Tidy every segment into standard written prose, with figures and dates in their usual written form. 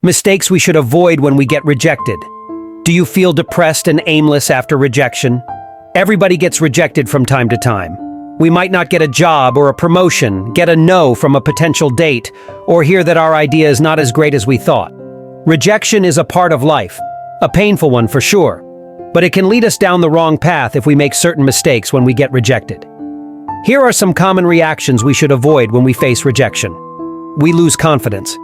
Mistakes we should avoid when we get rejected. Do you feel depressed and aimless after rejection? Everybody gets rejected from time to time. We might not get a job or a promotion, get a no from a potential date, or hear that our idea is not as great as we thought. Rejection is a part of life, a painful one for sure, but it can lead us down the wrong path if we make certain mistakes when we get rejected. Here are some common reactions we should avoid when we face rejection. We lose confidence.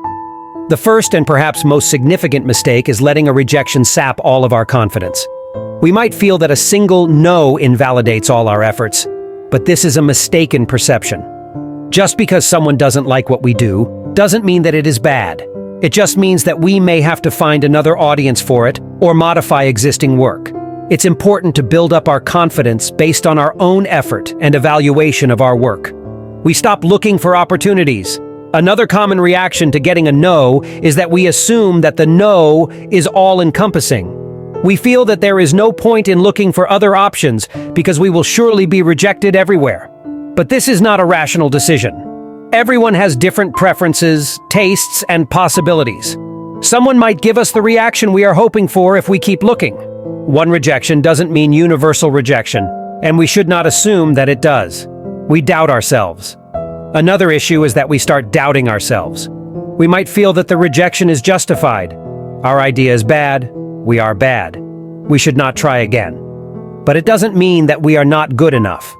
The first and perhaps most significant mistake is letting a rejection sap all of our confidence. We might feel that a single no invalidates all our efforts, but this is a mistaken perception. Just because someone doesn't like what we do, doesn't mean that it is bad. It just means that we may have to find another audience for it or modify existing work. It's important to build up our confidence based on our own effort and evaluation of our work. We stop looking for opportunities. Another common reaction to getting a no is that we assume that the no is all-encompassing. We feel that there is no point in looking for other options because we will surely be rejected everywhere. But this is not a rational decision. Everyone has different preferences, tastes, and possibilities. Someone might give us the reaction we are hoping for if we keep looking. One rejection doesn't mean universal rejection, and we should not assume that it does. We doubt ourselves. Another issue is that we start doubting ourselves. We might feel that the rejection is justified. Our idea is bad. We are bad. We should not try again. But it doesn't mean that we are not good enough.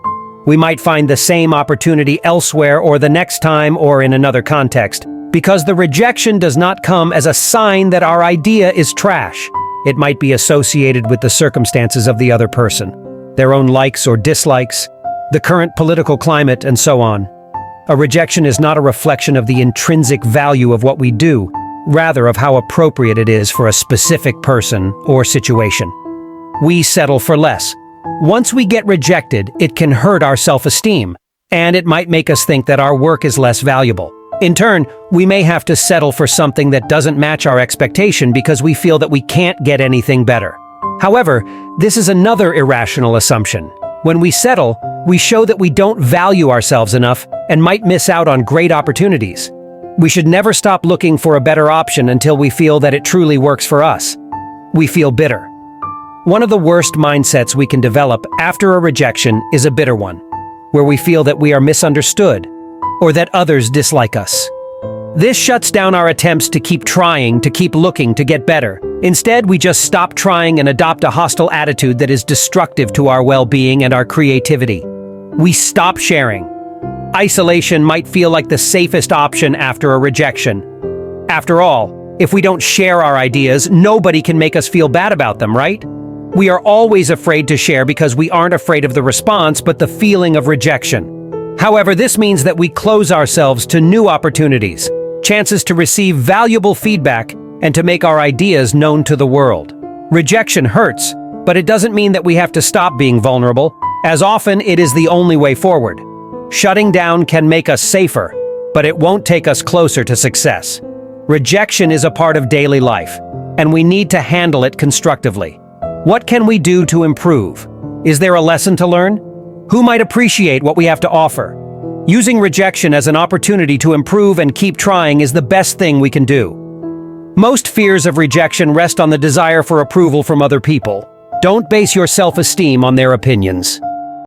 We might find the same opportunity elsewhere or the next time or in another context, because the rejection does not come as a sign that our idea is trash. It might be associated with the circumstances of the other person, their own likes or dislikes, the current political climate, and so on. A rejection is not a reflection of the intrinsic value of what we do, rather of how appropriate it is for a specific person or situation. We settle for less. Once we get rejected, it can hurt our self-esteem, and it might make us think that our work is less valuable. In turn, we may have to settle for something that doesn't match our expectation because we feel that we can't get anything better. However, this is another irrational assumption. When we settle, we show that we don't value ourselves enough and might miss out on great opportunities. We should never stop looking for a better option until we feel that it truly works for us. We feel bitter. One of the worst mindsets we can develop after a rejection is a bitter one, where we feel that we are misunderstood or that others dislike us. This shuts down our attempts to keep trying, to keep looking, to get better. Instead, we just stop trying and adopt a hostile attitude that is destructive to our well-being and our creativity. We stop sharing. Isolation might feel like the safest option after a rejection. After all, if we don't share our ideas, nobody can make us feel bad about them, right? We are always afraid to share because we aren't afraid of the response, but the feeling of rejection. However, this means that we close ourselves to new opportunities, chances to receive valuable feedback, and to make our ideas known to the world. Rejection hurts, but it doesn't mean that we have to stop being vulnerable, as often it is the only way forward. Shutting down can make us safer, but it won't take us closer to success. Rejection is a part of daily life, and we need to handle it constructively. What can we do to improve? Is there a lesson to learn? Who might appreciate what we have to offer? Using rejection as an opportunity to improve and keep trying is the best thing we can do. Most fears of rejection rest on the desire for approval from other people. Don't base your self-esteem on their opinions.